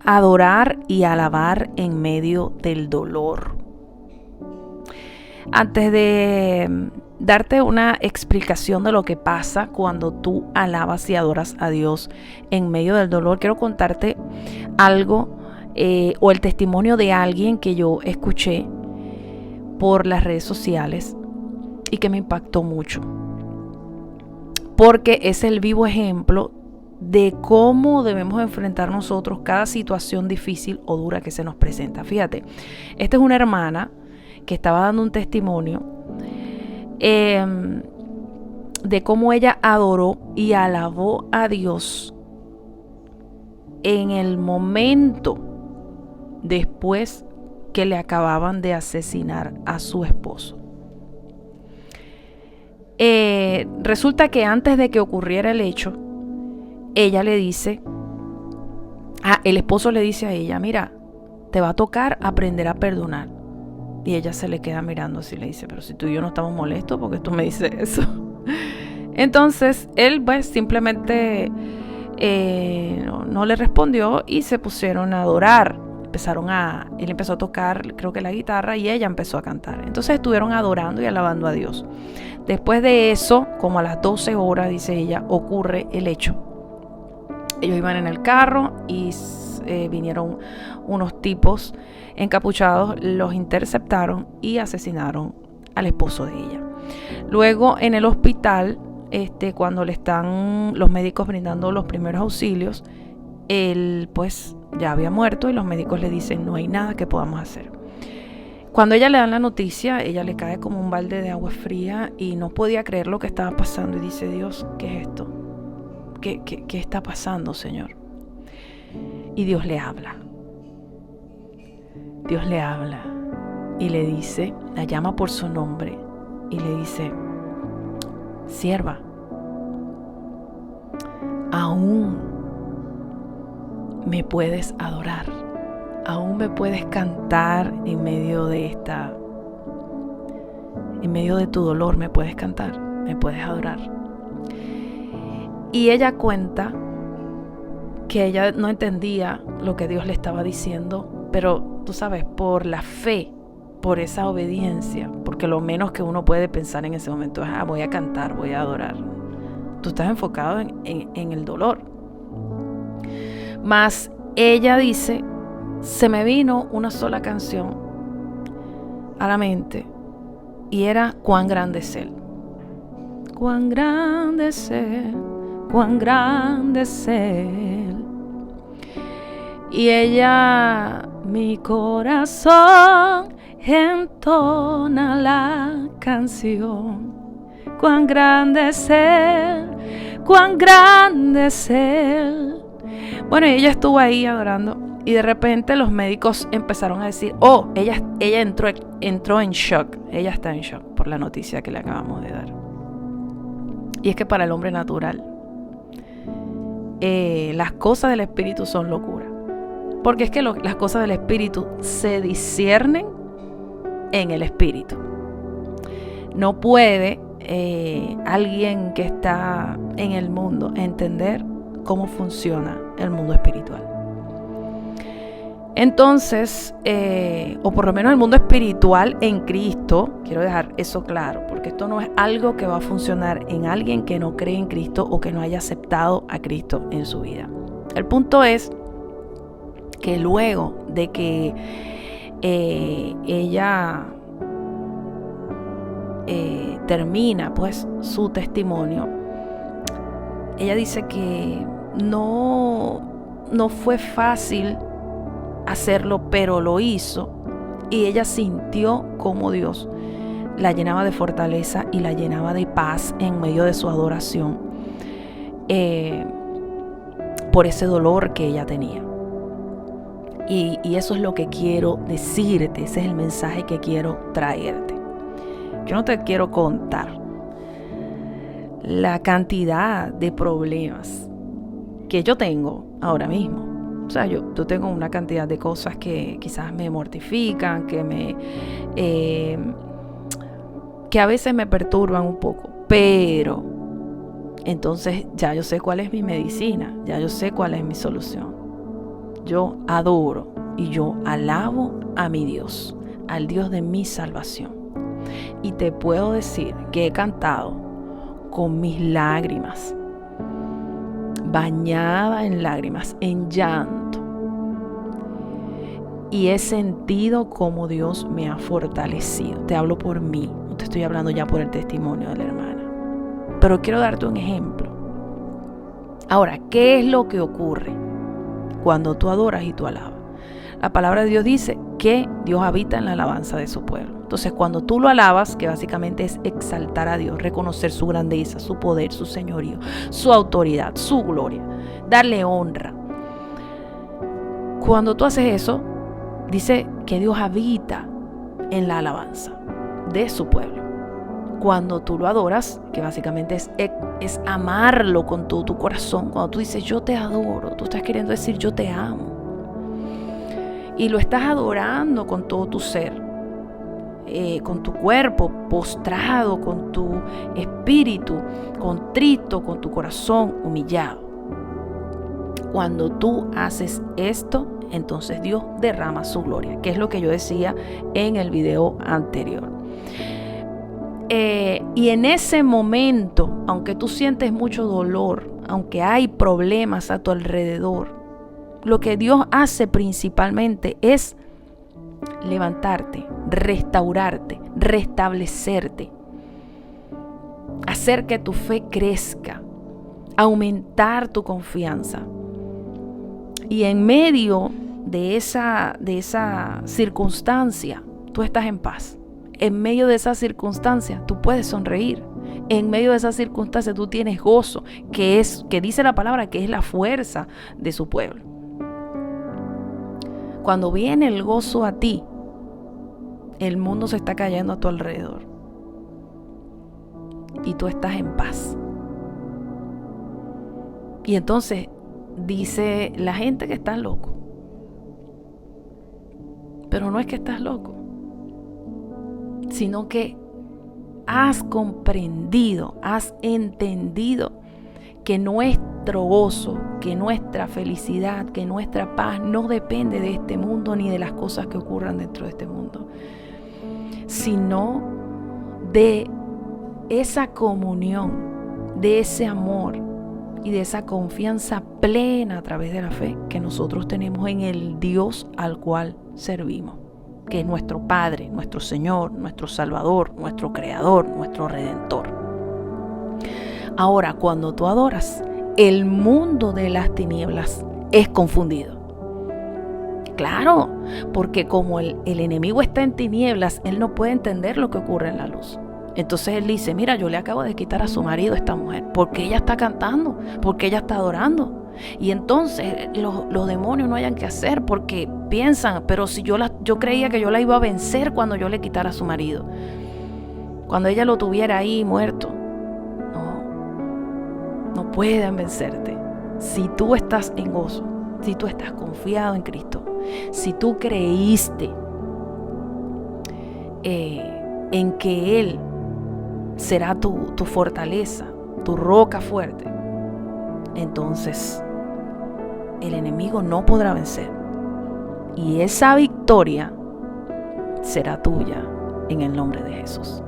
adorar y alabar en medio del dolor. Antes de darte una explicación de lo que pasa cuando tú alabas y adoras a Dios en medio del dolor, quiero contarte algo o el testimonio de alguien que yo escuché por las redes sociales y que me impactó mucho, porque es el vivo ejemplo de cómo debemos enfrentar nosotros cada situación difícil o dura que se nos presenta. Fíjate, esta es una hermana que estaba dando un testimonio de cómo ella adoró y alabó a Dios en el momento después que le acababan de asesinar a su esposo. Resulta que antes de que ocurriera el hecho, ella le dice, el esposo le dice a ella, mira, te va a tocar aprender a perdonar. Y ella se le queda mirando así, le dice, pero si tú y yo no estamos molestos, ¿por qué tú me dices eso? Entonces él pues simplemente no le respondió y se pusieron a adorar. Él empezó a tocar, creo que la guitarra, y ella empezó a cantar. Entonces estuvieron adorando y alabando a Dios. Después de eso, como a las 12 horas, dice ella, ocurre el hecho. Ellos iban en el carro y vinieron unos tipos encapuchados, los interceptaron y asesinaron al esposo de ella. Luego en el hospital, cuando le están los médicos brindando los primeros auxilios, él pues ya había muerto y los médicos le dicen no hay nada que podamos hacer. Cuando ella le dan la noticia, ella le cae como un balde de agua fría y no podía creer lo que estaba pasando y dice, Dios, ¿qué es esto? ¿Qué está pasando, Señor? Y Dios le habla. Dios le habla y le dice, la llama por su nombre y le dice, sierva, aún me puedes adorar, aún me puedes cantar en medio de tu dolor, me puedes cantar, me puedes adorar. Y ella cuenta que ella no entendía lo que Dios le estaba diciendo, pero tú sabes, por la fe, por esa obediencia, porque lo menos que uno puede pensar en ese momento es, voy a cantar, voy a adorar. Tú estás enfocado en el dolor. Mas ella dice, se me vino una sola canción a la mente y era cuán grande es Él. Cuán grande es Él, cuán grande es Él. Y ella, mi corazón entona la canción. Cuán grande es Él, cuán grande es Él. Bueno, ella estuvo ahí adorando y de repente los médicos empezaron a decir, ella entró en shock. Ella está en shock por la noticia que le acabamos de dar. Y es que para el hombre natural, las cosas del espíritu son locura. Porque es que las cosas del espíritu se disciernen en el espíritu. No puede alguien que está en el mundo entender cómo funciona el mundo espiritual. Entonces, o por lo menos el mundo espiritual en Cristo, quiero dejar eso claro, porque esto no es algo que va a funcionar en alguien que no cree en Cristo o que no haya aceptado a Cristo en su vida. El punto es que luego de que ella termina pues su testimonio, ella dice que no fue fácil hacerlo, pero lo hizo y ella sintió como Dios la llenaba de fortaleza y la llenaba de paz en medio de su adoración por ese dolor que ella tenía. Y eso es lo que quiero decirte, ese es el mensaje que quiero traerte. Yo no te quiero contar la cantidad de problemas que yo tengo ahora mismo. O sea, yo tengo una cantidad de cosas que quizás me mortifican, que a veces me perturban un poco, pero entonces ya yo sé cuál es mi medicina, ya yo sé cuál es mi solución. yo adoro y yo alabo a mi Dios, al Dios de mi salvación. Y te puedo decir que he cantado con mis lágrimas, bañada en lágrimas, en llanto. Y he sentido cómo Dios me ha fortalecido. Te hablo por mí, no te estoy hablando ya por el testimonio de la hermana. Pero quiero darte un ejemplo. Ahora, ¿qué es lo que ocurre cuando tú adoras y tú alabas? La palabra de Dios dice que Dios habita en la alabanza de su pueblo. Entonces, cuando tú lo alabas, que básicamente es exaltar a Dios, reconocer su grandeza, su poder, su señorío, su autoridad, su gloria, darle honra. Cuando tú haces eso, dice que Dios habita en la alabanza de su pueblo. Cuando tú lo adoras, que básicamente es amarlo con todo tu corazón. Cuando tú dices yo te adoro, tú estás queriendo decir yo te amo. Y lo estás adorando con todo tu ser, con tu cuerpo postrado, con tu espíritu contrito, con tu corazón humillado. Cuando tú haces esto, entonces Dios derrama su gloria, que es lo que yo decía en el video anterior. Y en ese momento, aunque tú sientes mucho dolor, aunque hay problemas a tu alrededor, lo que Dios hace principalmente es levantarte, restaurarte, restablecerte, hacer que tu fe crezca, aumentar tu confianza. Y en medio de esa circunstancia, tú estás en paz. En medio de esa circunstancia, tú puedes sonreír. En medio de esa circunstancia, tú tienes gozo, que dice la palabra que es la fuerza de su pueblo. Cuando viene el gozo a ti, el mundo se está cayendo a tu alrededor. Y tú estás en paz. Y entonces dice la gente que estás loco. Pero no es que estás loco, sino que has comprendido, has entendido que nuestro gozo, que nuestra felicidad, que nuestra paz no depende de este mundo ni de las cosas que ocurran dentro de este mundo, sino de esa comunión, de ese amor y de esa confianza plena a través de la fe que nosotros tenemos en el Dios al cual servimos, que es nuestro Padre, nuestro Señor, nuestro Salvador, nuestro Creador, nuestro Redentor. Ahora, cuando tú adoras, el mundo de las tinieblas es confundido. Claro, porque como el enemigo está en tinieblas, él no puede entender lo que ocurre en la luz. Entonces él dice, mira, yo le acabo de quitar a su marido a esta mujer, porque ella está cantando, porque ella está adorando. Y entonces los demonios no hayan que hacer, porque piensan, pero si yo creía que yo la iba a vencer cuando yo le quitara a su marido, cuando ella lo tuviera ahí muerto. No pueden vencerte. Si tú estás en gozo, si tú estás confiado en Cristo, si tú creíste en que Él será tu fortaleza, tu roca fuerte, entonces el enemigo no podrá vencer. Y esa victoria será tuya en el nombre de Jesús.